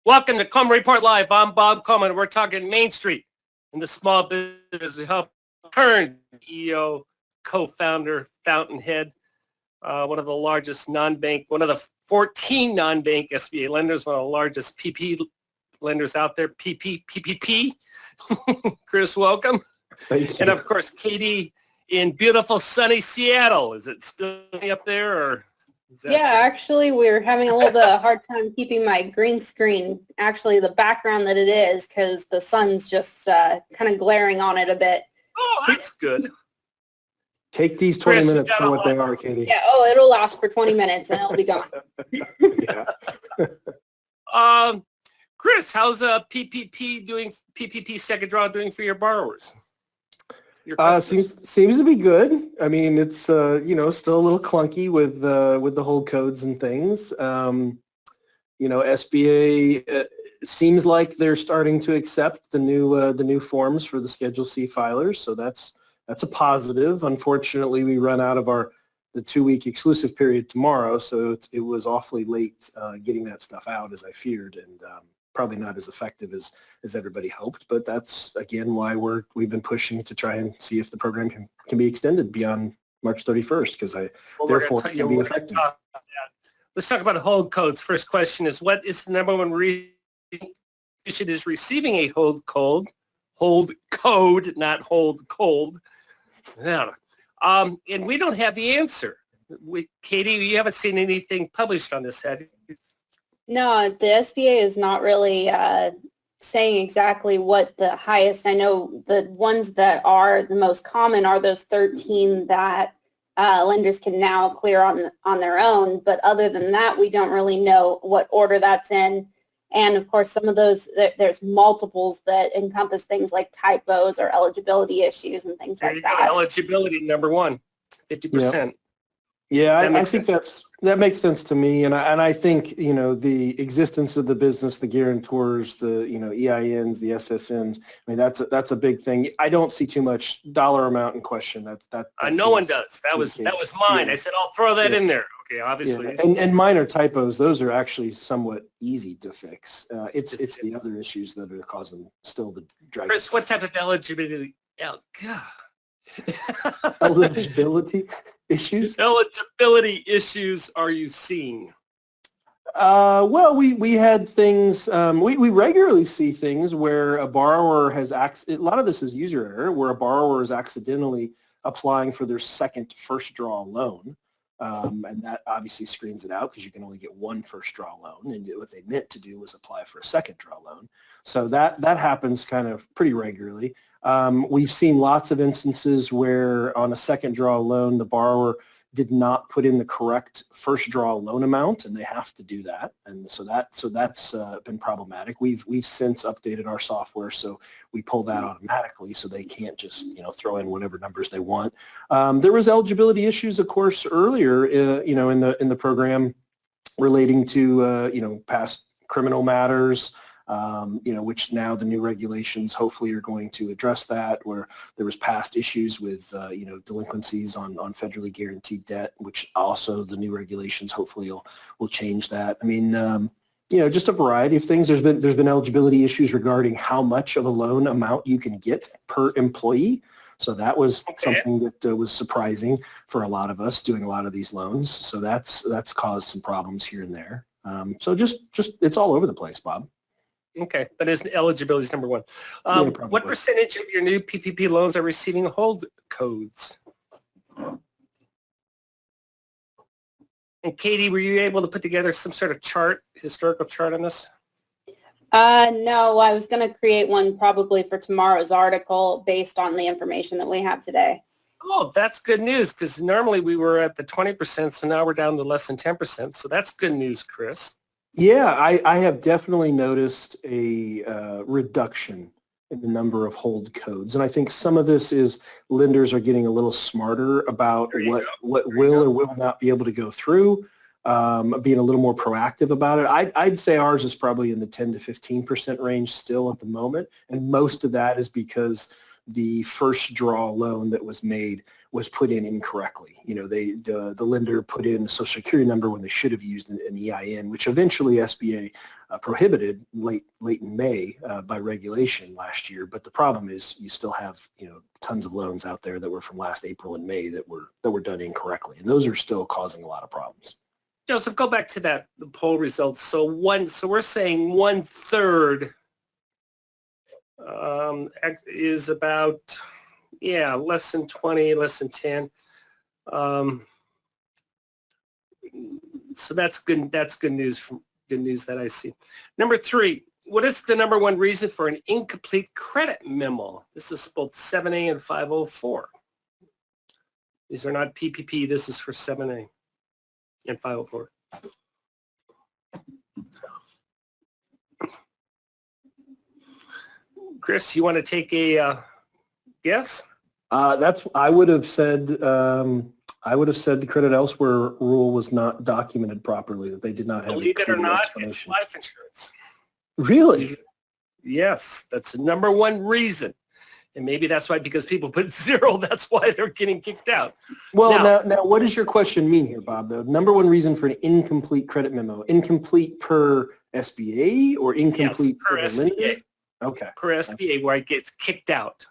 Welcome to Coleman Report Live. I'm Bob Coleman. We're talking Main Street and the small business help turn CEO, co-founder, fountainhead, one of the largest non-bank, one of the 14 non-bank SBA lenders, one of the largest PP lenders out there, PPP. Chris, welcome. Thank you. And of course, Katie in beautiful sunny Seattle. Is it still up there or? Yeah, actually, we're having a little bit of a hard time keeping my green screen, actually the background that it is, because the sun's just kind of glaring on it a bit. Oh, that's good. Take these 20 Chris, minutes for what they are, Katie. Yeah, oh, it'll last for 20 minutes and it'll be gone. Yeah. Chris, how's PPP second draw doing for your borrowers? Your customers? Seems to be good. I mean, it's still a little clunky with the hold codes and things. SBA seems like they're starting to accept the new forms for the Schedule C filers, so that's a positive. Unfortunately, we run out of the 2-week exclusive period tomorrow, so it was awfully late getting that stuff out as I feared, and probably not as effective as everybody hoped. But that's again why we've been pushing to try and see if the program can be extended beyond March 31st, because therefore it can be effective. Let's talk about hold codes. First question is, what is the number one reason it is receiving a hold code, not hold cold? Yeah. And we don't have the answer. Katie, you haven't seen anything published on this, have you? No, the SBA is not really saying exactly what the highest. I know the ones that are the most common are those 13 that lenders can now clear on their own. But other than that, we don't really know what order that's in. And of course, some of those, there's multiples that encompass things like typos or eligibility issues and things like that. Eligibility, number one, 50%. Yeah, I think that makes sense to me, and I think the existence of the business, the guarantors, the EINs, the SSNs. I mean that's a big thing. I don't see too much dollar amount in question. That no one does. That was mine. Yeah. I said I'll throw that in there. Okay, obviously. Yeah. And minor typos, those are actually somewhat easy to fix. It's the other issues that are causing still the drag. Chris, what type of eligibility? Oh God. Eligibility issues? Eligibility issues are you seeing? Well, we had things, we regularly see things where a borrower has, a lot of this is user error, where a borrower is accidentally applying for their second first draw loan. And that obviously screens it out because you can only get one first draw loan, and what they meant to do was apply for a second draw loan. So that happens kind of pretty regularly. We've seen lots of instances where on a second draw loan, the borrower did not put in the correct first draw loan amount, and they have to do that. And so that's been problematic. We've since updated our software, so we pull that automatically, so they can't just throw in whatever numbers they want. There was eligibility issues, of course, earlier in the program relating to past criminal matters. Which now the new regulations hopefully are going to address that, where there was past issues with, delinquencies on federally guaranteed debt, which also the new regulations hopefully will change that. I mean, just a variety of things. There's been eligibility issues regarding how much of a loan amount you can get per employee. So that was something that was surprising for a lot of us doing a lot of these loans. So that's caused some problems here and there. So just it's all over the place, Bob. Okay, but eligibility is number one. What percentage of your new PPP loans are receiving hold codes? And Katie, were you able to put together some sort of historical chart on this? No, I was going to create one probably for tomorrow's article based on the information that we have today. Oh, that's good news, because normally we were at the 20%, so now we're down to less than 10%. So that's good news, Chris. Yeah, I have definitely noticed a reduction in the number of hold codes. And I think some of this is lenders are getting a little smarter about what will or will not be able to go through, being a little more proactive about it. I'd say ours is probably in the 10 to 15% range still at the moment. And most of that is because the first draw loan that was made was put in incorrectly. You know, the lender put in a social security number when they should have used an EIN, which eventually SBA prohibited late in May by regulation last year. But the problem is you still have, you know, tons of loans out there that were from last April and May that were done incorrectly, and those are still causing a lot of problems. Joseph, go back to the poll results. So we're saying 1/3 is about, less than 20, less than 10. So that's good. That's good news. Good news that I see. Number 3, what is the number one reason for an incomplete credit memo? This is both 7A and 504. These are not PPP. This is for 7A and 504. Chris, you want to take a guess? I would have said the credit elsewhere rule was not documented properly, that they did not have. Believe it or not, it's life insurance. Really? Yes, that's the number one reason. And maybe that's why, because people put 0, that's why they're getting kicked out. Well, now what does your question mean here, Bob? The number one reason for an incomplete credit memo, incomplete per SBA or incomplete per the SBA. lender? Okay. Per SBA, where it gets kicked out.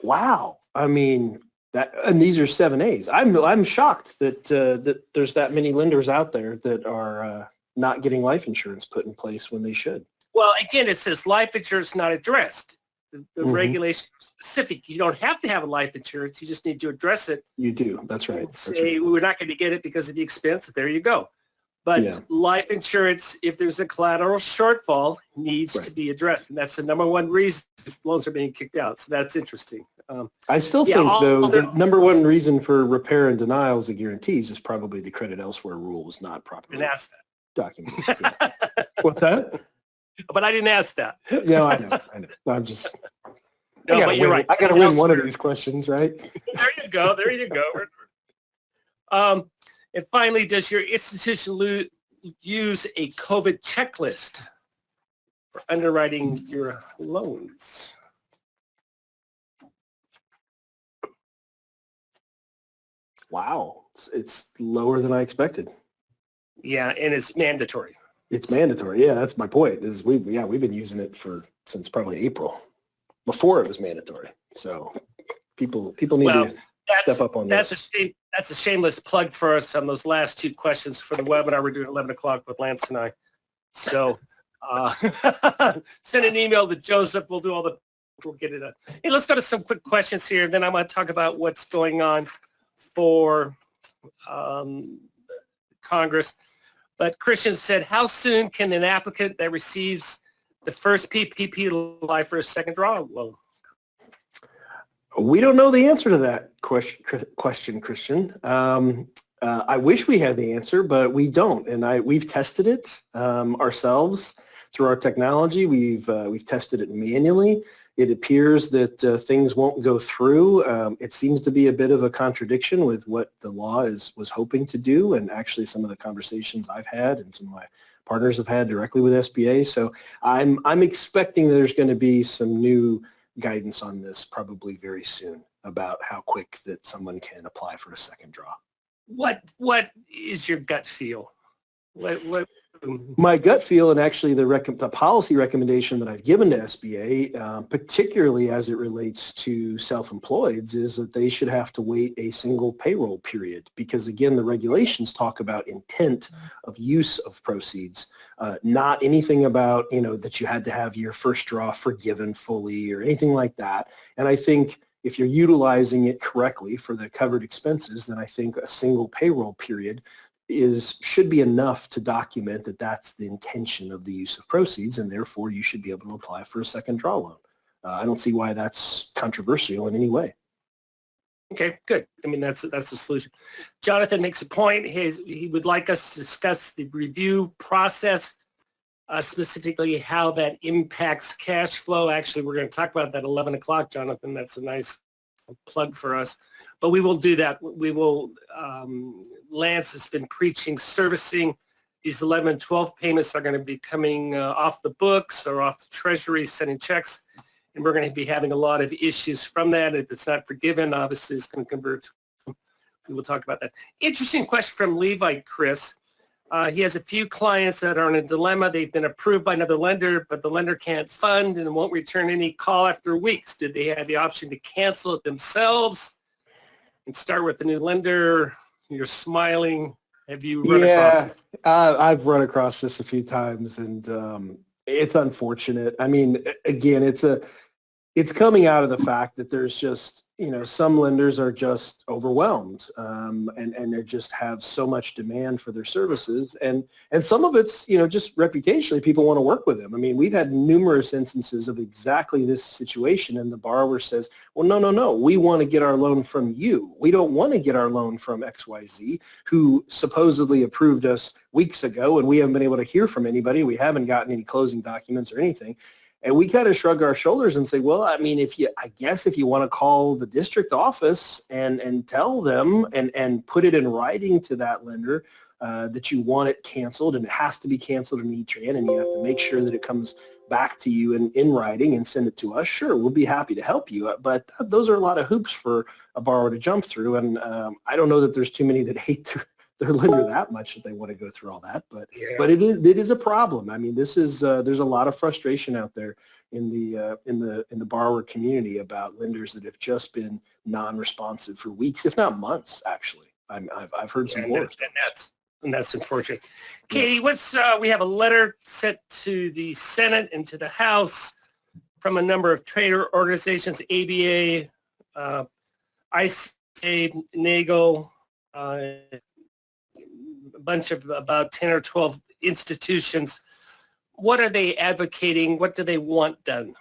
Wow. I mean, and these are 7As. I'm shocked that that there's that many lenders out there that are not getting life insurance put in place when they should. Well, again, it says life insurance not addressed. The regulation is specific. You don't have to have a life insurance. You just need to address it. You do. That's right. And say, we're not going to get it because of the expense. There you go. But life insurance, if there's a collateral shortfall, needs to be addressed. And that's the number one reason loans are being kicked out. So that's interesting. I still think, though, the number one reason for repair and denials of guarantees is probably the credit elsewhere rule was not properly documented. What's that? But I didn't ask that. No, I know. I'm just... No, but you're right. I got to win one of these questions, right? There you go. There you go. And finally, does your institution use a COVID checklist for underwriting your loans? Wow. It's lower than I expected. Yeah, and it's mandatory. It's mandatory. Yeah, that's my point. We've been using it since probably April, before it was mandatory. So people need to step up on that. That's a shameless plug for us on those last 2 questions for the webinar we're doing at 11 o'clock with Lance and I. So send an email to Joseph. We'll get it done. Hey, let's go to some quick questions here. Then I'm going to talk about what's going on for Congress. But Christian said, how soon can an applicant that receives the first PPP apply for a second draw loan? We don't know the answer to that question, Christian. I wish we had the answer, but we don't. And we've tested it ourselves through our technology. We've tested it manually. It appears that things won't go through. It seems to be a bit of a contradiction with what the law was hoping to do, and actually some of the conversations I've had and some of my partners have had directly with SBA. So I'm expecting there's going to be some new guidance on this probably very soon about how quick that someone can apply for a second draw. What is your gut feel? My gut feel, and actually the policy recommendation that I've given to SBA, particularly as it relates to self-employeds, is that they should have to wait a single payroll period, because again, the regulations talk about intent of use of proceeds, not anything about, that you had to have your first draw forgiven fully or anything like that. And I think if you're utilizing it correctly for the covered expenses, then I think a single payroll period should be enough to document that that's the intention of the use of proceeds, and therefore you should be able to apply for a second draw loan. I don't see why that's controversial in any way. Okay, good. I mean, that's the solution. Jonathan makes a point. He would like us to discuss the review process, specifically how that impacts cash flow. Actually, we're going to talk about that at 11 o'clock, Jonathan. That's a nice plug for us. But we will do that. We will, Lance has been preaching servicing. These 11 and 12 payments are going to be coming off the books or off the treasury, sending checks. and we're going to be having a lot of issues from that. If it's not forgiven, obviously it's going to convert. We will talk about that. Interesting question from Levi, Chris. He has a few clients that are in a dilemma. They've been approved by another lender, but the lender can't fund and won't return any call after weeks. Did they have the option to cancel it themselves and start with the new lender? You're smiling. Have you run across this? I've run across this a few times, and it's unfortunate. I mean, again, it's coming out of the fact that there's just, some lenders are just overwhelmed, and they just have so much demand for their services. And some of it's, just reputationally, people want to work with them. I mean, we've had numerous instances of exactly this situation, and the borrower says, well, no, we want to get our loan from you. We don't want to get our loan from XYZ, who supposedly approved us weeks ago, and we haven't been able to hear from anybody. We haven't gotten any closing documents or anything. And we kind of shrug our shoulders and say, well, I mean, if you want to call the district office and tell them and put it in writing to that lender that you want it canceled, and it has to be canceled in E-Tran, and you have to make sure that it comes back to you in writing and send it to us, sure, we'll be happy to help you. But those are a lot of hoops for a borrower to jump through. And I don't know that there's too many that hate their lender that much that they want to go through all that, but it is a problem. I mean, this is there's a lot of frustration out there in the borrower community about lenders that have just been non-responsive for weeks, if not months. Actually, I've heard some more. And that's unfortunate. Katie, we have a letter sent to the Senate and to the House from a number of trade organizations, ABA, ICA, NAGO, bunch of about 10 or 12 institutions. What are they advocating? What do they want done?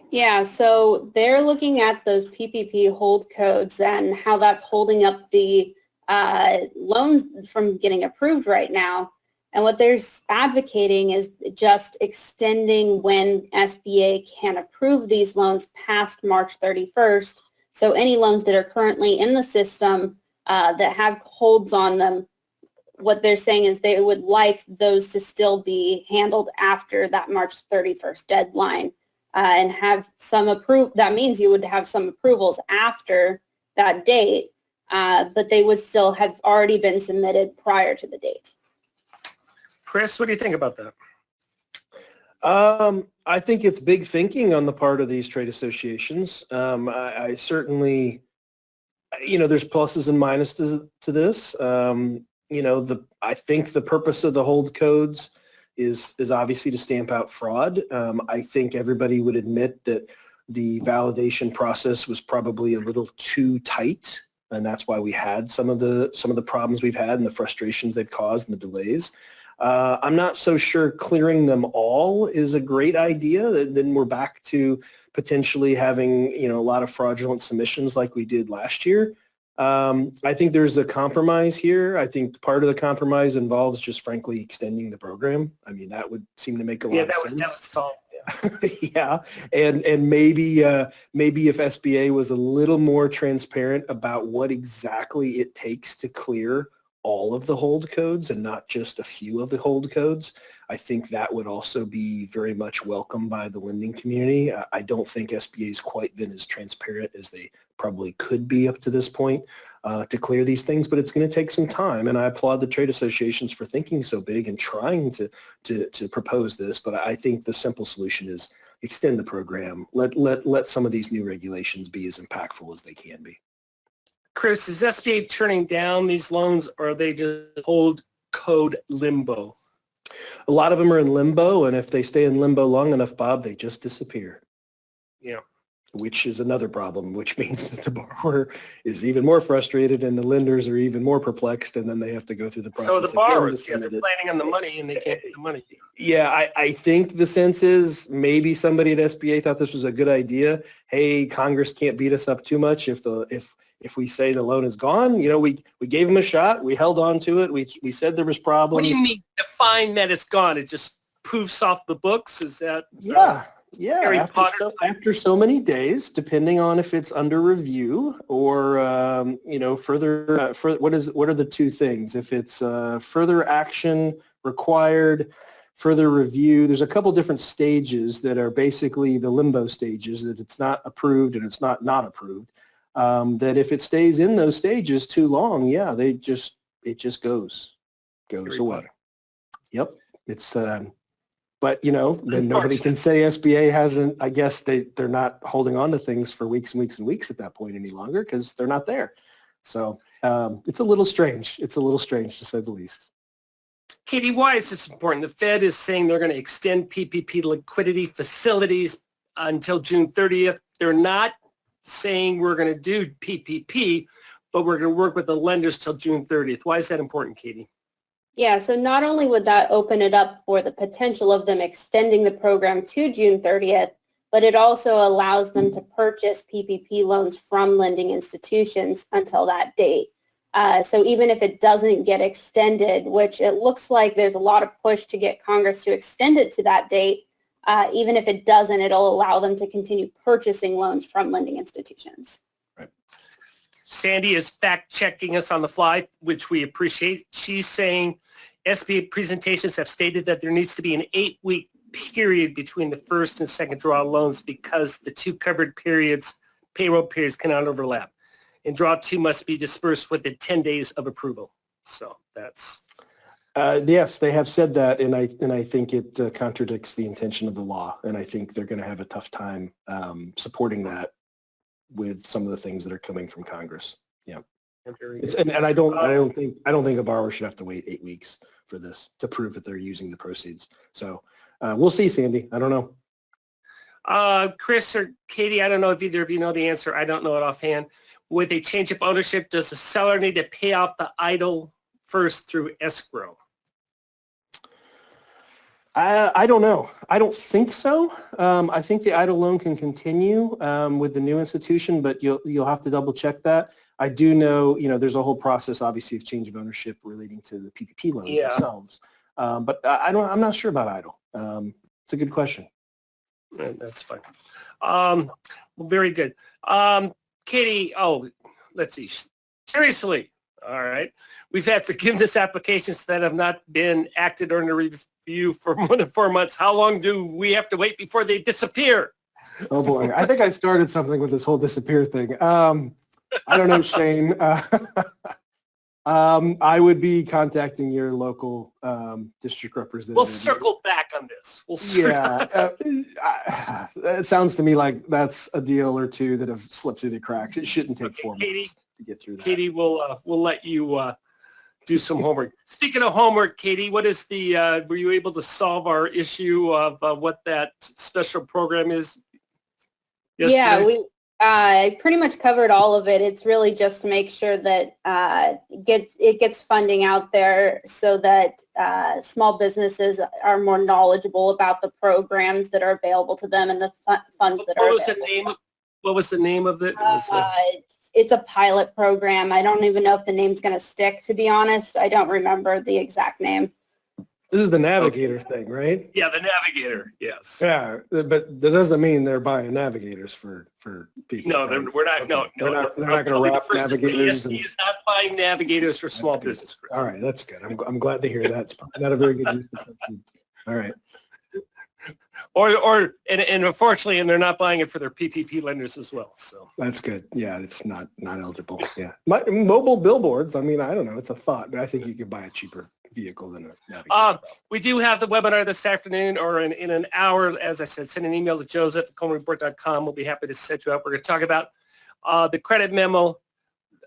Yeah, so they're looking at those PPP hold codes and how that's holding up the loans from getting approved right now. And what they're advocating is just extending when SBA can approve these loans past March 31st. So any loans that are currently in the system that have holds on them, what they're saying is they would like those to still be handled after that March 31st deadline and have some that means you would have some approvals after that date, but they would still have already been submitted prior to the date. Chris, what do you think about that? I think it's big thinking on the part of these trade associations. I certainly, there's pluses and minuses to this. I think the purpose of the hold codes is obviously to stamp out fraud. I think everybody would admit that the validation process was probably a little too tight, and that's why we had some of the problems we've had and the frustrations they've caused and the delays. I'm not so sure clearing them all is a great idea. Then we're back to potentially having a lot of fraudulent submissions like we did last year. I think there's a compromise here. I think part of the compromise involves just frankly extending the program. I mean, that would seem to make a lot of sense. That would solve. Yeah, and maybe if SBA was a little more transparent about what exactly it takes to clear all of the hold codes and not just a few of the hold codes, I think that would also be very much welcomed by the lending community. I don't think SBA has quite been as transparent as they probably could be up to this point to clear these things, but it's going to take some time. And I applaud the trade associations for thinking so big and trying to propose this. But I think the simple solution is extend the program. Let some of these new regulations be as impactful as they can be. Chris, is SBA turning down these loans, or are they just hold code limbo? A lot of them are in limbo, and if they stay in limbo long enough, Bob, they just disappear. Yeah. Which is another problem, which means that the borrower is even more frustrated and the lenders are even more perplexed, and then they have to go through the process. So the borrowers, they're planning on the money and they can't get the money. Yeah, I think the sense is maybe somebody at SBA thought this was a good idea. Hey, Congress can't beat us up too much if we say the loan is gone. We gave them a shot. We held on to it. We said there was problems. What do you mean define that it's gone? It just poofs off the books? Is that? Yeah. After so many days, depending on if it's under review or further. What are the two things? If it's further action required further review. There's a couple different stages that are basically the limbo stages, that it's not approved and it's not approved. That if it stays in those stages too long, yeah, it just goes away. Yep. It's, but then nobody can say SBA hasn't, I guess they're not holding on to things for weeks and weeks and weeks at that point any longer because they're not there. So it's a little strange. It's a little strange to say the least. Katie, why is this important? The Fed is saying they're going to extend PPP liquidity facilities until June 30th. They're not saying we're going to do PPP, but we're going to work with the lenders till June 30th. Why is that important, Katie? Yeah, so not only would that open it up for the potential of them extending the program to June 30th, but it also allows them to purchase PPP loans from lending institutions until that date. So even if it doesn't get extended, which it looks like there's a lot of push to get Congress to extend it to that date, even if it doesn't, it'll allow them to continue purchasing loans from lending institutions. Right. Sandy is fact-checking us on the fly, which we appreciate. She's saying SBA presentations have stated that there needs to be an 8-week period between the first and second draw loans because the two covered periods, payroll periods, cannot overlap. And draw 2 must be dispersed within 10 days of approval. So that's... Yes, they have said that, and I think it contradicts the intention of the law, and I think they're going to have a tough time supporting that with some of the things that are coming from Congress. Yeah, and I don't think a borrower should have to wait 8 weeks for this to prove that they're using the proceeds. So we'll see, Sandy. I don't know. Chris or Katie, I don't know if either of you know the answer. I don't know it offhand. With a change of ownership, does the seller need to pay off the idle first through escrow? I don't know. I don't think so. I think the idle loan can continue with the new institution, but you'll have to double check that. I do know, there's a whole process, obviously, of change of ownership relating to the PPP loans themselves. But I'm not sure about idle. It's a good question. That's fine. Well, very good. Katie, let's see. Seriously, all right. We've had forgiveness applications that have not been acted or under review for more than 4 months. How long do we have to wait before they disappear? Oh boy, I think I started something with this whole disappear thing. I don't know, Shane. I would be contacting your local district representative. We'll circle back on this. It sounds to me like that's a deal or two that have slipped through the cracks. It shouldn't take 4 months to get through that. Katie, we'll let you do some homework. Speaking of homework, Katie, what is were you able to solve our issue of what that special program is yesterday? Yeah, I pretty much covered all of it. It's really just to make sure that it gets funding out there so that small businesses are more knowledgeable about the programs that are available to them and the funds that are available. What was the name of it? It's a pilot program. I don't even know if the name's going to stick, to be honest. I don't remember the exact name. This is the Navigator thing, right? Yeah, the Navigator, yes. Yeah, but that doesn't mean they're buying Navigators for people. No, right? we're not. Okay. They're not going to wrap Navigators. He is not buying Navigators for small business. Chris. All right, that's good. I'm glad to hear that. It's not a very good use of proceeds. All right. And unfortunately, and they're not buying it for their PPP lenders as well. So that's good. Yeah, it's not eligible. Yeah, mobile billboards. I mean, I don't know. It's a thought, but I think you could buy a cheaper vehicle than a Navigator. We do have the webinar this afternoon or in an hour. As I said, send an email to joseph@colemanreport.com. We'll be happy to set you up. We're going to talk about the credit memo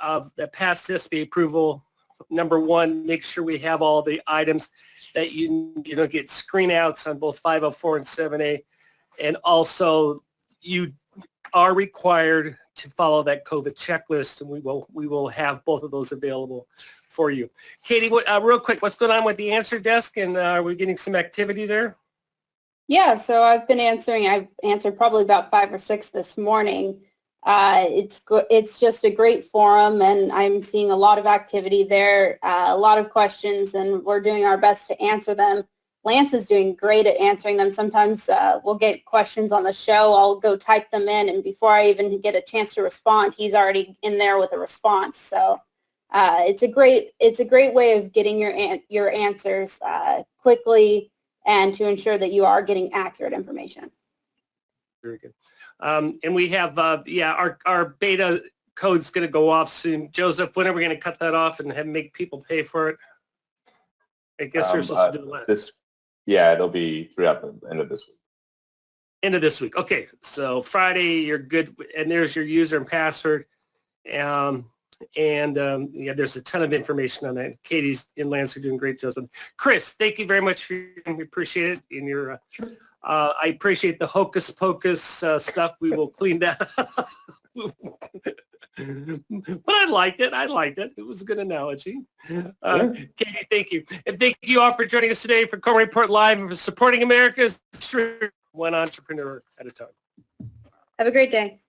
that passed SBA approval. Number one, make sure we have all the items that you get screen outs on both 504 and 7A. And also you are required to follow that COVID checklist, and we will have both of those available for you. Katie, real quick, what's going on with the answer desk, and are we getting some activity there? Yeah, so I've answered probably about 5 or 6 this morning. It's just a great forum, and I'm seeing a lot of activity there, a lot of questions, and we're doing our best to answer them. Lance is doing great at answering them. Sometimes we'll get questions on the show. I'll go type them in, and before I even get a chance to respond, he's already in there with a response. So it's a great way of getting your answers quickly and to ensure that you are getting accurate information. Very good. And we have, our beta code's going to go off soon. Joseph, when are we going to cut that off and make people pay for it? I guess we're supposed to do that. It'll be throughout the end of this week. End of this week. Okay, so Friday you're good, and there's your user and password. There's a ton of information on that. Katie's and Lance are doing great jobs. Chris, thank you very much for we appreciate it. In your, I appreciate the hocus pocus stuff. We will clean that up. But I liked it. It was a good analogy. Katie, thank you. And thank you all for joining us today for Coleman Report Live and for supporting America's one entrepreneur at a time. Have a great day.